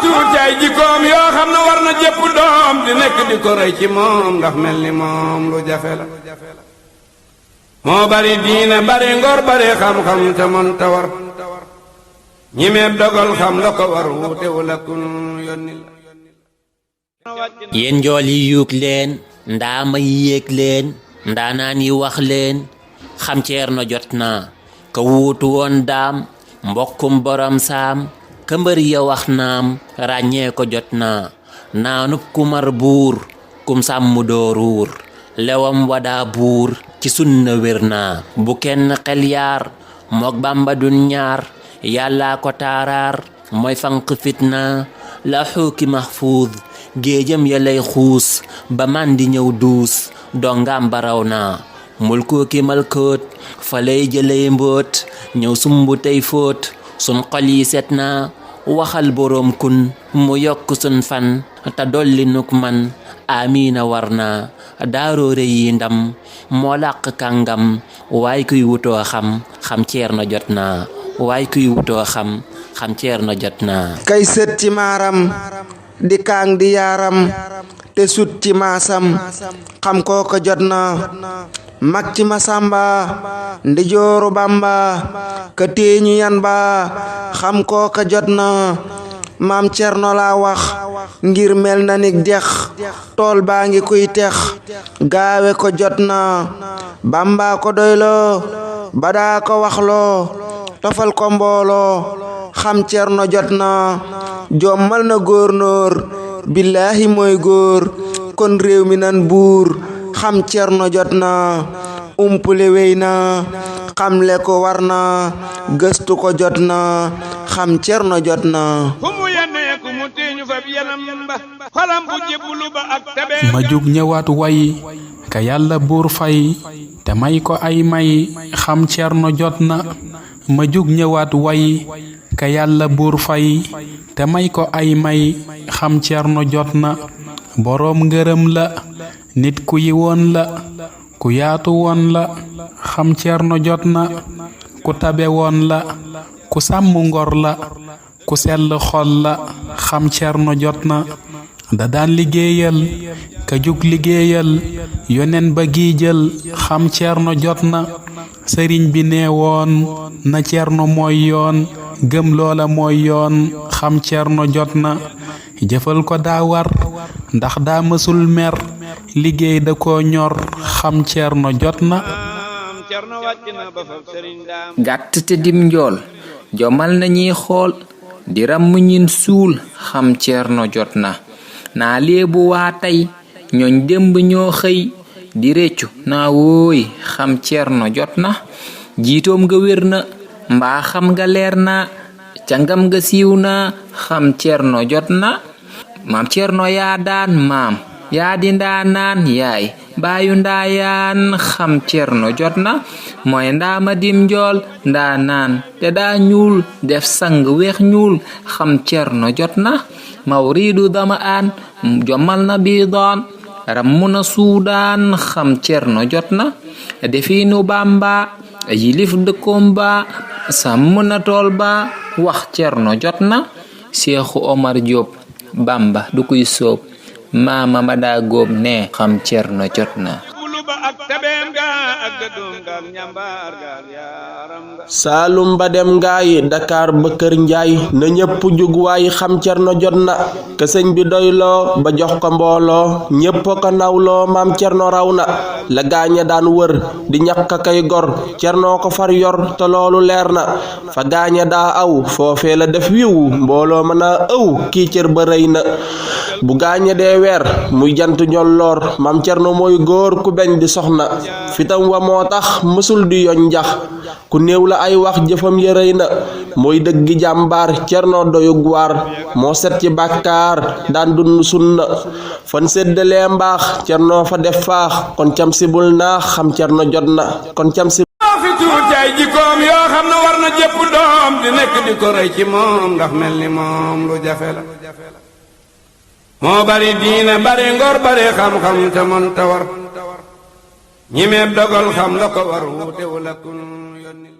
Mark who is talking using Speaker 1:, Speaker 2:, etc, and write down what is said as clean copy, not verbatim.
Speaker 1: tuut ay jikkoom yoo xam ne war na jëpp doom di nekk di ko roy ci moom ndax mel ni moom lu jafe la moo bari diine bari ngor bari xam-xam te mën ta war ñi meeb dogal xam la ko war wuute wala kun yónni la
Speaker 2: yéen njool yi yuug leen ndaama yi yéeg leen ndaanaan yi wax leen xam Ceerno jot na ka wuutu woon daam mbokkum borom saam ka mbër ya wax naam ràññee ko jot na naanub kumar buur kum sàmm doo ruur lewam wadaa buur ci sunna wér na bu kenn xel yaar mook Bàmba dun ñaar yàllaa ko taaraar mooy fanq fitna la xuuki mahfuuz géejam ya lay xuus ba man di ñëw duus dongaam baraw na mul kooki malkoot fa lay jëlay mbóot ñëw sumbu tey fóot sun xol yi set na waxal boroom kun mu yokk sun fan te dolli nuk man amiina war na daaroore yi ndam moo làq kàngam waay kuy wutoo xam Ceerno jot na waay kuy wutoo xam Ceerno jot na
Speaker 3: kay sët ci maaram di kaang di yaaram te sut ci maasam xam kooka jot na mag ci Masamba ndi jooru Bamba ka téeñu yan ba xam kooka jot na maam Cerno laa wax ngir mel na nik dex tool baa ngi kuy tex gaawe ko jot na Bamba ko doyloo badaa ko waxloo tofal ko mbooloo xam Cerno jot na jommal na góornóor billaahi mooy góor kon réew mi nan buur xam Cerno jot na umpule wey na xamle ko war na gëstu ko jot na xam Cerno jot na
Speaker 4: ma jug ñëwaat way ka yàlla buur fay te may ko ay may xam Cerno jot na ma jug ñëwaat way ka yàlla buur fay te may ko ay may xam Cerno jot na boroom ngërëm la nit ku yiwoon la ku yaatu woon la xam Cerno jot na ku tabe woon la ku sàmm ngor la ku sell xol la xam Cerno jot na da daan liggéeyal ka jug liggéeyal yonen ba giijal xam Cerno jot na sëriñ bi nee woon na Cerno mooy yoon gëm loola mooy yoon xam Cerno jot na jëfal ko daa war ndax daa mësul mer liggéey da ko ñor xam Cerno jot na
Speaker 5: gàtt te dim njool jomal na ñiy xool di ramm ñin suul xam Cerno jot na naa léebu waa tey ñooñ démb ñoo xëy di réccu naa wooy xam Cerno jot na jiitoom nga wér na mbaa xam nga leer na cangam nga siiw na xam Cerno jot na maam Cerno yaa daan maam yaa di ndaanaan yaay baayu ndaayaan xam Cerno jot na mooy ndaama dim njool ndaanaan te daa ñuul def sang weex ñuul xam Cerno jot na mawridu dama aan jomal na biidaan rammu na suudaan xam Cerno jot na defiinu Bamba yilif dëkkoom ba sàmm na tool ba wax Cerno jot na Seexu Omar Jóob Bamba du kuy soob maama ma daa góob ne xam Cerno jot na
Speaker 3: saalum ba dem ngaay Dakar ba kër njaay na ñépp jug waay xam Cerno jot na ka sëñ bi doyloo ba jox ko mbooloo ñépp ko nawloo maam Cerno raw na la gaaña daan wër di ñàkk kay gor Cerno ko far yor te loolu leer na fa gaaña daa aw foofee la def wiw mbooloo mën a ëw kii cër ba rëy na bu gaaña dee weer muy jant njolloor maam Cerno mooy góor ku beñ di soxna fitam wa moo tax mësul di yoñ njax ku néew la ay wax jëfam yërëy na mooy dëggi jàmbaar Cerno doyug waar moo set ci bàkkaar daan dund sunna fan séddalee mbaax Cerno fa def faax kon cam si bul naax xam Cerno jot na kon cam si
Speaker 1: fi tuuti ay jikkoom yoo xam ne war na jëpp doom di nekk di ko roy ci moom ndax mel ni moom lu jafe la moo bari diine bari ngor bari xam-xam te mën ta war ñi meeb dogal xam la ko war wuute wala kun yónni